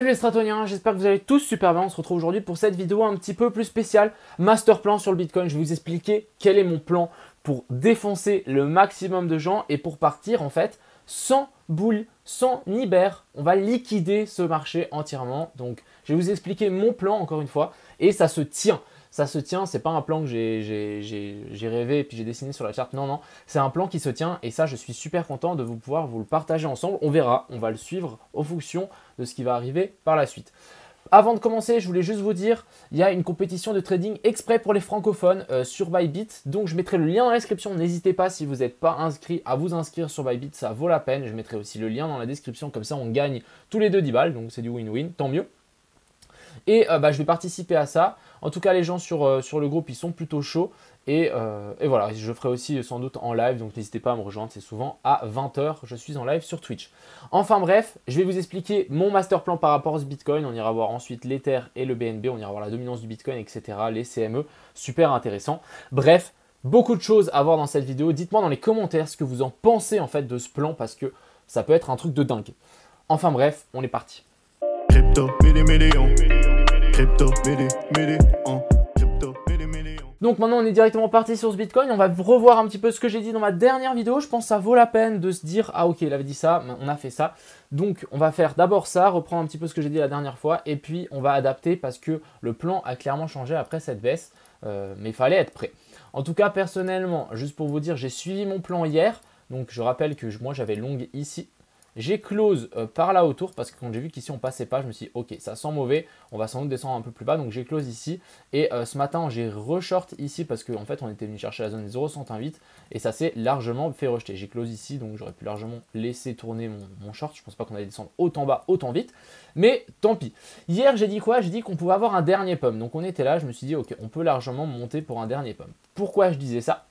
Salut les stratoniens, j'espère que vous allez tous super bien. On se retrouve aujourd'hui pour cette vidéo un petit peu plus spéciale, master plan sur le Bitcoin. Je vais vous expliquer quel est mon plan pour défoncer le maximum de gens et pour partir en fait sans boule, sans ni bear. On va liquider ce marché entièrement. Donc je vais vous expliquer mon plan encore une fois et ça se tient. Ça se tient, c'est pas un plan que j'ai rêvé et puis j'ai dessiné sur la charte. Non, non, c'est un plan qui se tient et ça, je suis super content de pouvoir vous le partager ensemble. On verra, on va le suivre en fonction de ce qui va arriver par la suite. Avant de commencer, je voulais juste vous dire, il y a une compétition de trading exprès pour les francophones sur Bybit. Donc je mettrai le lien dans la description. N'hésitez pas si vous n'êtes pas inscrit à vous inscrire sur Bybit, ça vaut la peine. Je mettrai aussi le lien dans la description, comme ça on gagne tous les deux 10 balles. Donc c'est du win-win, tant mieux. Et je vais participer à ça. En tout cas, les gens sur le groupe, ils sont plutôt chauds. Et voilà, je ferai aussi sans doute en live. Donc n'hésitez pas à me rejoindre. C'est souvent à 20 h. Je suis en live sur Twitch. Enfin bref, je vais vous expliquer mon master plan par rapport au Bitcoin. On ira voir ensuite l'Ether et le BNB. On ira voir la dominance du Bitcoin, etc. Les CME. Super intéressant. Bref, beaucoup de choses à voir dans cette vidéo. Dites-moi dans les commentaires ce que vous en pensez en fait de ce plan. Parce que ça peut être un truc de dingue. Enfin bref, on est parti. Crypto, donc maintenant on est directement parti sur ce Bitcoin, on va revoir un petit peu ce que j'ai dit dans ma dernière vidéo. Je pense que ça vaut la peine de se dire ah ok il avait dit ça, on a fait ça. Donc on va faire d'abord ça, reprendre un petit peu ce que j'ai dit la dernière fois et puis on va adapter parce que le plan a clairement changé après cette baisse, mais il fallait être prêt. En tout cas personnellement, juste pour vous dire, j'ai suivi mon plan hier. Donc je rappelle que moi j'avais long ici. J'ai close par là autour parce que quand j'ai vu qu'ici on passait pas, je me suis dit ok ça sent mauvais, on va sans doute descendre un peu plus bas, donc j'ai close ici et ce matin j'ai re-short ici parce qu'en fait on était venu chercher la zone des 0,108 et ça s'est largement fait rejeter. J'ai close ici donc j'aurais pu largement laisser tourner mon short, je pense pas qu'on allait descendre autant bas autant vite, mais tant pis. Hier j'ai dit quoi? J'ai dit qu'on pouvait avoir un dernier pump, donc on était là, je me suis dit ok on peut largement monter pour un dernier pump. Pourquoi je disais ça?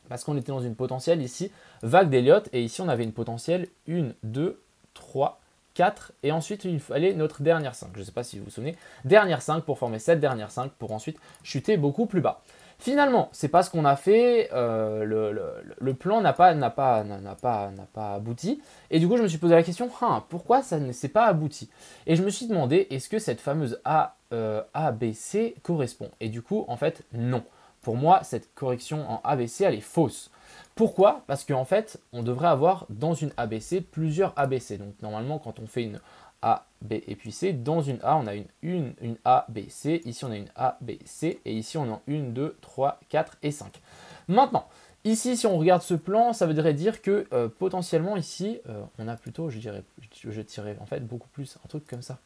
Parce qu'on était dans une potentielle ici, vague d'Elliott, et ici on avait une potentielle 1, 2, 3, 4, et ensuite il fallait notre dernière 5. Je ne sais pas si vous vous souvenez, dernière 5 pour former cette dernière 5 pour ensuite chuter beaucoup plus bas. Finalement, c'est pas ce qu'on a fait, le plan n'a pas abouti, et du coup je me suis posé la question, pourquoi ça ne s'est pas abouti? Et je me suis demandé, est-ce que cette fameuse ABC correspond? Et du coup, en fait, non. Pour moi, cette correction en ABC, elle est fausse. Pourquoi? Parce qu'en fait, on devrait avoir dans une ABC plusieurs ABC. Donc normalement, quand on fait une A, B et puis C, dans une A, on a une A, B, C. Ici, on a une A, B, C. Et ici, on a 1, 2, 3, 4 et 5. Maintenant, ici, si on regarde ce plan, ça voudrait dire que potentiellement ici, on a plutôt, je tirais en fait beaucoup plus un truc comme ça.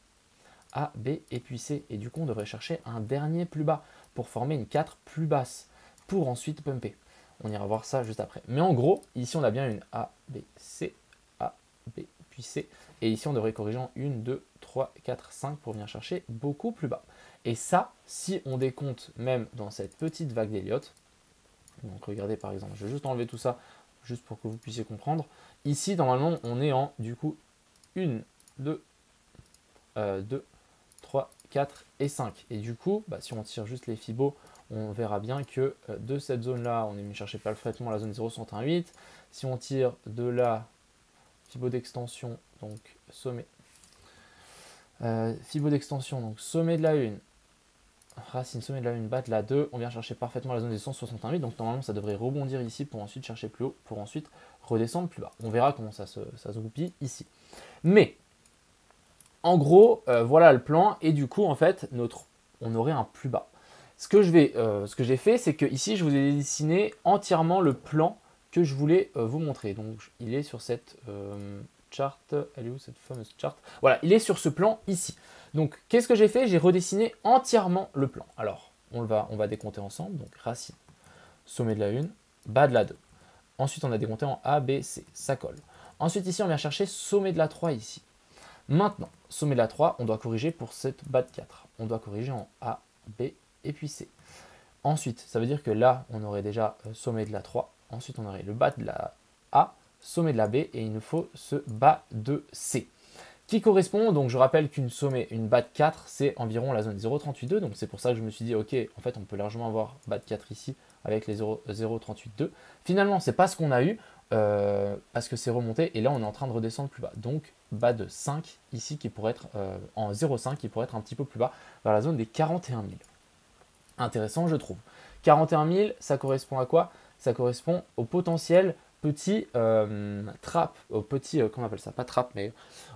A, B et puis C. Et du coup, on devrait chercher un dernier plus bas pour former une 4 plus basse pour ensuite pumper. On ira voir ça juste après. Mais en gros, ici, on a bien une A, B, C, A, B, puis C. Et ici, on devrait corriger en 1, 2, 3, 4, 5 pour venir chercher beaucoup plus bas. Et ça, si on décompte même dans cette petite vague d'Elliott, donc regardez par exemple, je vais juste enlever tout ça, juste pour que vous puissiez comprendre. Ici, normalement, on est en, du coup, 1, 2, 3, 4 et 5. Et du coup, si on tire juste les Fibos, on verra bien que de cette zone-là, on est venu chercher parfaitement la zone 0,108. Si on tire de là, Fibo d'extension, donc sommet. Fibo d'extension, donc sommet de la 1. Racine sommet de la 1, bat de la 2. On vient chercher parfaitement la zone des 168. Donc normalement, ça devrait rebondir ici pour ensuite chercher plus haut, pour ensuite redescendre plus bas. On verra comment ça se goupille ici. Mais en gros, voilà le plan et du coup, en fait, on aurait un plus bas. Ce que j'ai fait, c'est que ici, je vous ai dessiné entièrement le plan que je voulais vous montrer. Donc, il est sur cette charte. Elle est où cette fameuse charte? Voilà, il est sur ce plan ici. Donc, qu'est-ce que j'ai fait? J'ai redessiné entièrement le plan. Alors, on va décompter ensemble. Donc, racine, sommet de la 1, bas de la 2. Ensuite, on a décompté en A, B, C. Ça colle. Ensuite, ici, on vient chercher sommet de la 3 ici. Maintenant, sommet de la 3, on doit corriger pour cette bas de 4. On doit corriger en A, B et puis C. Ensuite, ça veut dire que là, on aurait déjà sommet de la 3. Ensuite, on aurait le bas de la A, sommet de la B et il nous faut ce bas de C. Qui correspond, donc je rappelle qu'une sommet, une bas de 4, c'est environ la zone 0,382. Donc c'est pour ça que je me suis dit, ok, en fait, on peut largement avoir bas de 4 ici avec les 0,382. Finalement, c'est pas ce qu'on a eu. parce que c'est remonté et là on est en train de redescendre plus bas. Donc bas de 5 ici qui pourrait être en 0,5 qui pourrait être un petit peu plus bas vers la zone des 41 000. Intéressant je trouve. 41 000 ça correspond à quoi? Ça correspond au potentiel petit trap, au petit, comment on appelle ça? Pas trap mais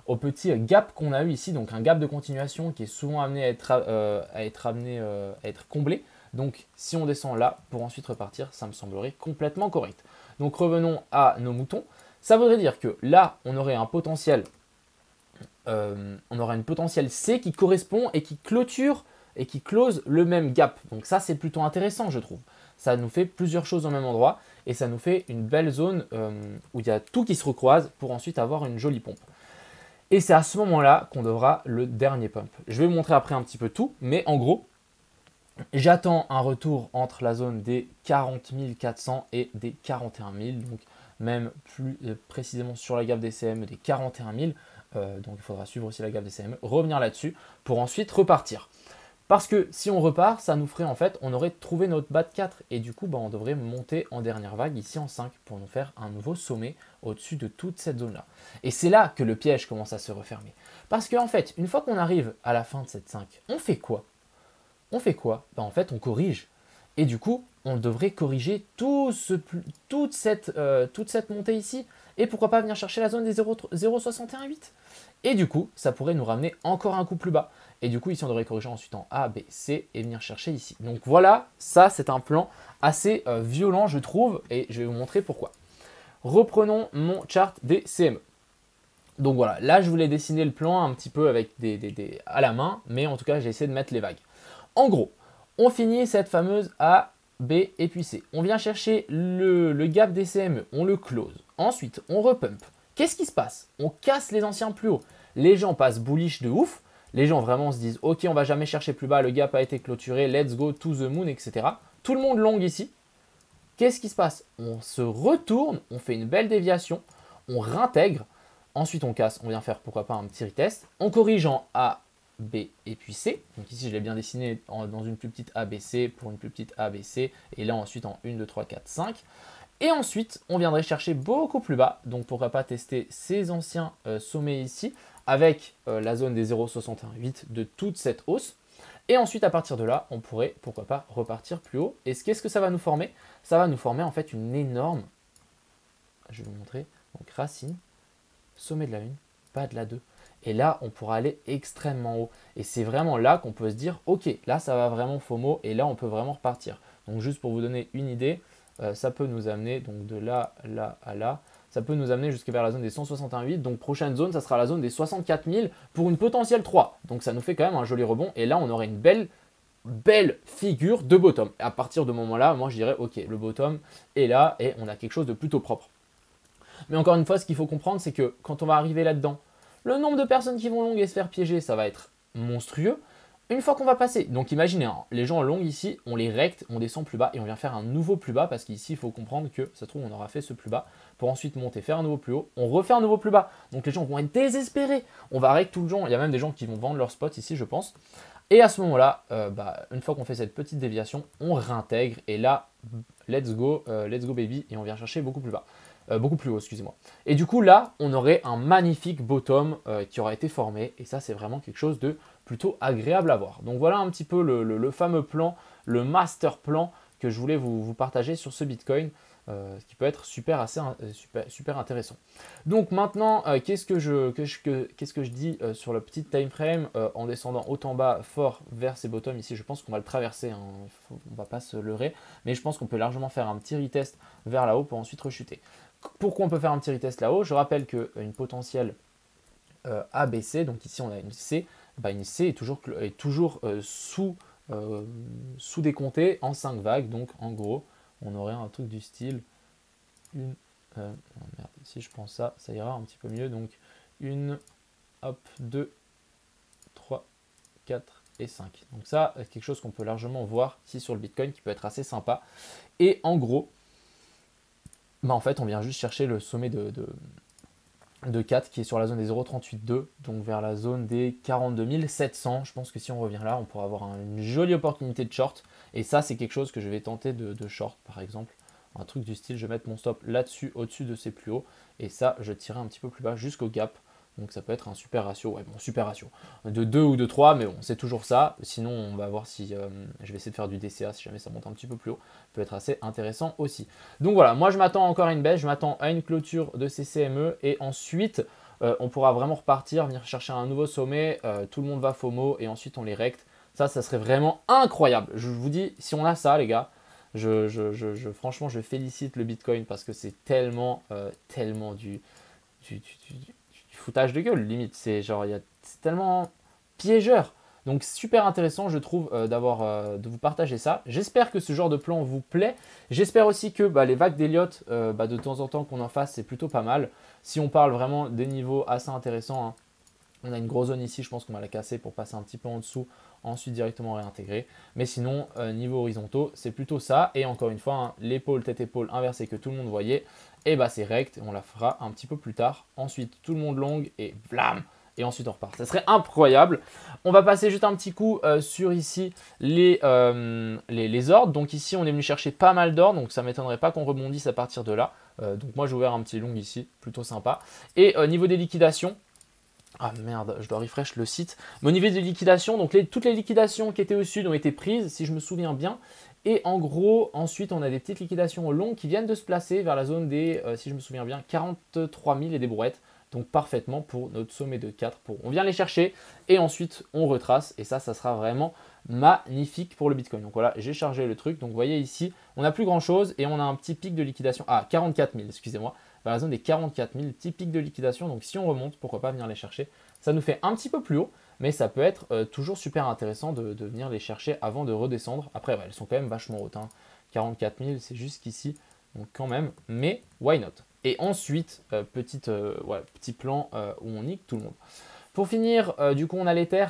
au petit gap qu'on a eu ici, donc un gap de continuation qui est souvent amené à être comblé. Donc si on descend là pour ensuite repartir, ça me semblerait complètement correct. Donc revenons à nos moutons. Ça voudrait dire que là, on aurait un potentiel, une potentielle C qui correspond et qui clôture et qui close le même gap. Donc ça, c'est plutôt intéressant, je trouve. Ça nous fait plusieurs choses au même endroit et ça nous fait une belle zone où il y a tout qui se recroise pour ensuite avoir une jolie pompe. Et c'est à ce moment-là qu'on devra le dernier pump. Je vais vous montrer après un petit peu tout, mais en gros, j'attends un retour entre la zone des 40 400 et des 41 000, donc même plus précisément sur la gamme des CME des 41 000. Donc il faudra suivre aussi la gamme des CME, revenir là-dessus pour ensuite repartir. Parce que si on repart, ça nous ferait en fait, on aurait trouvé notre bas de 4 et du coup on devrait monter en dernière vague ici en 5 pour nous faire un nouveau sommet au-dessus de toute cette zone là. Et c'est là que le piège commence à se refermer. Parce qu'en fait, une fois qu'on arrive à la fin de cette 5, on fait quoi? On fait quoi? En fait, on corrige. Et du coup, on devrait corriger toute cette montée ici. Et pourquoi pas venir chercher la zone des 0,618. Et du coup, ça pourrait nous ramener encore un coup plus bas. Et du coup, ici, on devrait corriger ensuite en A, B, C et venir chercher ici. Donc voilà, ça, c'est un plan assez violent, je trouve. Et je vais vous montrer pourquoi. Reprenons mon chart des CME. Donc voilà, là, je voulais dessiner le plan un petit peu avec à la main. Mais en tout cas, j'ai essayé de mettre les vagues. En gros, on finit cette fameuse A, B et puis C. On vient chercher le gap des CME, on le close. Ensuite, on repump. Qu'est-ce qui se passe? On casse les anciens plus hauts. Les gens passent bullish de ouf. Les gens vraiment se disent « Ok, on va jamais chercher plus bas, le gap a été clôturé, let's go to the moon, etc. » Tout le monde long ici. Qu'est-ce qui se passe? On se retourne, on fait une belle déviation, on réintègre. Ensuite, on casse, on vient faire pourquoi pas un petit retest. On corrige en A, B et puis C. Donc ici, je l'ai bien dessiné dans une plus petite ABC pour une plus petite ABC. Et là, ensuite, en 1, 2, 3, 4, 5. Et ensuite, on viendrait chercher beaucoup plus bas. Donc, pourquoi pas tester ces anciens sommets ici avec la zone des 0,618 de toute cette hausse. Et ensuite, à partir de là, on pourrait, pourquoi pas, repartir plus haut. Et qu'est-ce que ça va nous former? Ça va nous former en fait une énorme, je vais vous montrer, donc racine, sommet de la 1, bas de la 2. Et là, on pourra aller extrêmement haut. Et c'est vraiment là qu'on peut se dire, ok, là, ça va vraiment FOMO et là, on peut vraiment repartir. Donc, juste pour vous donner une idée, ça peut nous amener donc de là, là à là. Ça peut nous amener jusqu'à vers la zone des 168. Donc, prochaine zone, ça sera la zone des 64 000 pour une potentielle 3. Donc, ça nous fait quand même un joli rebond. Et là, on aurait une belle figure de bottom. Et à partir de ce moment-là, moi, je dirais, ok, le bottom est là et on a quelque chose de plutôt propre. Mais encore une fois, ce qu'il faut comprendre, c'est que quand on va arriver là-dedans, le nombre de personnes qui vont long et se faire piéger, ça va être monstrueux. Une fois qu'on va passer, donc imaginez, hein, les gens en long ici, on les recte, on descend plus bas et on vient faire un nouveau plus bas parce qu'ici, il faut comprendre que, ça se trouve, on aura fait ce plus bas pour ensuite monter, faire un nouveau plus haut, on refait un nouveau plus bas. Donc les gens vont être désespérés. On va recte tout le long, il y a même des gens qui vont vendre leur spot ici, je pense. Et à ce moment-là, une fois qu'on fait cette petite déviation, on réintègre et là, let's go baby, et on vient chercher beaucoup plus bas. Beaucoup plus haut, excusez-moi. Et du coup, là, on aurait un magnifique bottom qui aura été formé. Et ça, c'est vraiment quelque chose de plutôt agréable à voir. Donc voilà un petit peu le fameux plan, le master plan que je voulais vous partager sur ce Bitcoin, qui peut être super intéressant. Donc maintenant, qu'est-ce que je dis sur le petit time frame en descendant haut en bas fort vers ces bottoms ici? Je pense qu'on va le traverser, hein, on ne va pas se leurrer, mais je pense qu'on peut largement faire un petit retest vers là-haut pour ensuite rechuter. Pourquoi on peut faire un petit retest là-haut? Je rappelle qu'une potentielle ABC, donc ici on a une C, une C est toujours sous décomptée en 5 vagues, donc en gros on aurait un truc du style merde, si je prends ça, ça ira un petit peu mieux, donc 1, hop, 2, 3, 4 et 5. Donc ça, c'est quelque chose qu'on peut largement voir ici sur le Bitcoin qui peut être assez sympa. Et en gros, en fait, on vient juste chercher le sommet de 4 qui est sur la zone des 0,382, donc vers la zone des 42 700. Je pense que si on revient là, on pourra avoir une jolie opportunité de short. Et ça, c'est quelque chose que je vais tenter de short, par exemple, un truc du style, je vais mettre mon stop là-dessus, au-dessus de ces plus hauts, et ça, je tirerai un petit peu plus bas jusqu'au gap. Donc ça peut être un super ratio, ouais bon super ratio, de 2 ou de 3, mais bon c'est toujours ça. Sinon on va voir si je vais essayer de faire du DCA si jamais ça monte un petit peu plus haut, peut être assez intéressant aussi. Donc voilà, moi je m'attends encore à une baisse, je m'attends à une clôture de ces CME et ensuite on pourra vraiment repartir, venir chercher un nouveau sommet, tout le monde va FOMO et ensuite on les recte. Ça serait vraiment incroyable. Je vous dis, si on a ça les gars, franchement je félicite le Bitcoin parce que c'est tellement, tellement du foutage de gueule limite, c'est genre c'est tellement piégeur. Donc super intéressant je trouve de vous partager ça. J'espère que ce genre de plan vous plaît. J'espère aussi que les vagues d'Elliott de temps en temps qu'on en fasse c'est plutôt pas mal. Si on parle vraiment des niveaux assez intéressants, hein, on a une grosse zone ici, je pense qu'on va la casser pour passer un petit peu en dessous, ensuite directement réintégrer. Mais sinon, niveau horizontaux, c'est plutôt ça. Et encore une fois, hein, l'épaule, tête-épaule inversée que tout le monde voyait, et c'est rect, on la fera un petit peu plus tard. Ensuite, tout le monde longue et blam, et ensuite on repart. Ça serait incroyable. On va passer juste un petit coup sur ici les ordres. Donc ici, on est venu chercher pas mal d'ordres, donc ça ne m'étonnerait pas qu'on rebondisse à partir de là. Donc moi, j'ai ouvert un petit long ici, plutôt sympa. Et niveau des liquidations, ah merde, je dois refresh le site. Mais au niveau des liquidations, donc toutes les liquidations qui étaient au sud ont été prises, si je me souviens bien. Et en gros, ensuite, on a des petites liquidations au long qui viennent de se placer vers la zone des, si je me souviens bien, 43 000 et des brouettes. Donc parfaitement pour notre sommet de 4. On vient les chercher et ensuite on retrace. Et ça sera vraiment magnifique pour le Bitcoin. Donc voilà, j'ai chargé le truc. Donc vous voyez ici, on n'a plus grand chose et on a un petit pic de liquidation. Ah, 44 000, excusez-moi. Vers la zone des 44 000, petit pic de liquidation. Donc si on remonte, pourquoi pas venir les chercher. Ça nous fait un petit peu plus haut, mais ça peut être toujours super intéressant de venir les chercher avant de redescendre. Après, elles sont quand même vachement hautes. 44 000, c'est jusqu'ici. Donc quand même, mais why not? Et ensuite, petit plan où on nique tout le monde. Pour finir, du coup, on a l'Ether.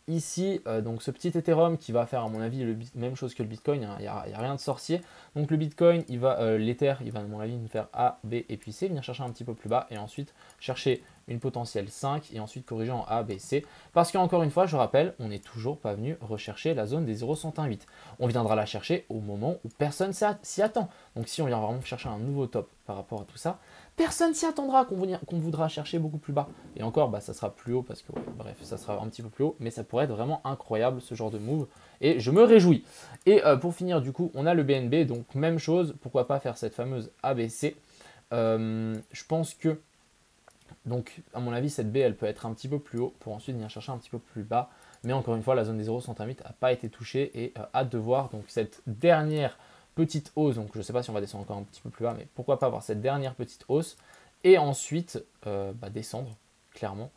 Ici, donc ce petit Ethereum qui va faire à mon avis la même chose que le Bitcoin, il n'y a rien de sorcier. Donc le Bitcoin, l'Ether, il va à mon avis nous faire A, B et puis C, venir chercher un petit peu plus bas et ensuite chercher une potentielle 5 et ensuite corriger en A, B, C. Parce qu'encore une fois, je rappelle, on n'est toujours pas venu rechercher la zone des 0,118. On viendra la chercher au moment où personne s'y attend. Donc si on vient vraiment chercher un nouveau top par rapport à tout ça, personne s'y attendra qu'on voudra chercher beaucoup plus bas. Et encore, ça sera plus haut parce que, bref, ça sera un petit peu plus haut, mais ça pourrait être vraiment incroyable ce genre de move. Et je me réjouis. Et pour finir, du coup, on a le BNB, donc même chose, pourquoi pas faire cette fameuse ABC. Je pense que, donc à mon avis, cette B, elle peut être un petit peu plus haut pour ensuite venir chercher un petit peu plus bas. Mais encore une fois, la zone des 0,108 n'a pas été touchée et hâte de voir donc cette dernière petite hausse, donc je ne sais pas si on va descendre encore un petit peu plus bas, mais pourquoi pas avoir cette dernière petite hausse et ensuite descendre, clairement,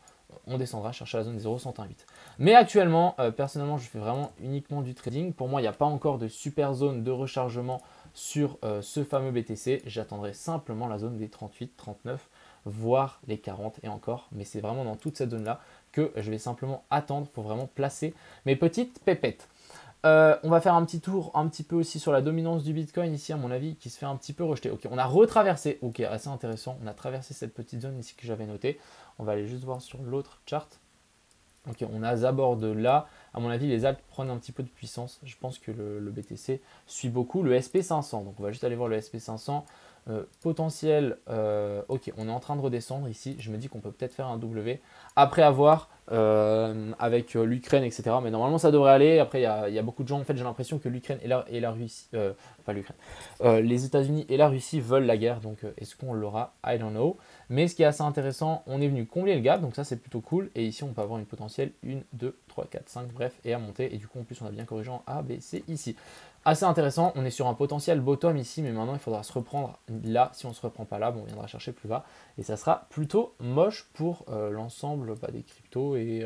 on descendra chercher la zone des 0,108. Mais actuellement, personnellement, je fais vraiment uniquement du trading. Pour moi, il n'y a pas encore de super zone de rechargement sur ce fameux BTC. J'attendrai simplement la zone des 38, 39, voire les 40 et encore, mais c'est vraiment dans toute cette zone-là que je vais simplement attendre pour vraiment placer mes petites pépettes. On va faire un petit tour un petit peu aussi sur la dominance du Bitcoin ici à mon avis qui se fait un petit peu rejeter. Ok, on a retraversé, ok, assez intéressant, on a traversé cette petite zone ici que j'avais notée. On va aller juste voir sur l'autre chart. Ok, on a Zabord là. À mon avis, les Alpes prennent un petit peu de puissance. Je pense que le BTC suit beaucoup le SP500. Donc on va juste aller voir le SP500. Potentiel, ok, on est en train de redescendre ici. Je me dis qu'on peut peut-être faire un W après avoir avec l'Ukraine, etc. Mais normalement, ça devrait aller. Après, il y a beaucoup de gens. En fait, j'ai l'impression que l'Ukraine et la Russie, pas l'Ukraine, les États-Unis et la Russie veulent la guerre. Donc, est-ce qu'on l'aura? I don't know. Mais ce qui est assez intéressant, on est venu combler le gap. Donc, ça, c'est plutôt cool. Et ici, on peut avoir une potentielle 1, 2, 3, 4, 5, bref, et à monter. Et du coup, en plus, on a bien corrigé en A, B, C ici. Assez intéressant, on est sur un potentiel bottom ici, mais maintenant il faudra se reprendre là. Si on ne se reprend pas là, on viendra chercher plus bas. Et ça sera plutôt moche pour l'ensemble des cryptos et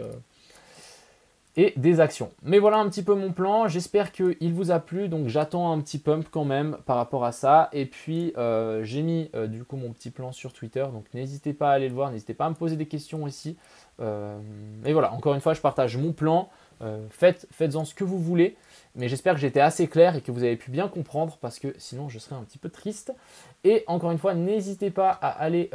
des actions. Mais voilà un petit peu mon plan. J'espère qu'il vous a plu. Donc j'attends un petit pump quand même par rapport à ça. Et puis j'ai mis du coup mon petit plan sur Twitter. Donc n'hésitez pas à aller le voir. N'hésitez pas à me poser des questions aussi. Et voilà, encore une fois, je partage mon plan. Faites-en ce que vous voulez. Mais j'espère que j'étais assez clair et que vous avez pu bien comprendre parce que sinon je serais un petit peu triste. Et encore une fois, n'hésitez pas à aller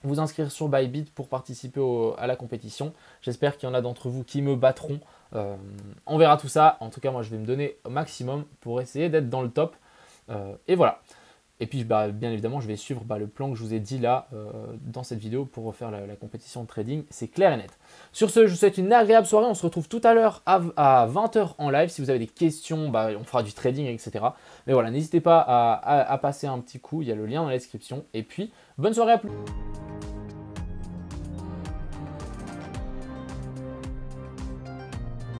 vous inscrire sur Bybit pour participer à la compétition. J'espère qu'il y en a d'entre vous qui me battront. On verra tout ça. En tout cas, moi je vais me donner au maximum pour essayer d'être dans le top. Et voilà. Et puis, bien évidemment, je vais suivre le plan que je vous ai dit là dans cette vidéo pour refaire la compétition de trading. C'est clair et net. Sur ce, je vous souhaite une agréable soirée. On se retrouve tout à l'heure à 20 h en live. Si vous avez des questions, on fera du trading, etc. Mais voilà, n'hésitez pas à passer un petit coup. Il y a le lien dans la description. Et puis, bonne soirée à plus.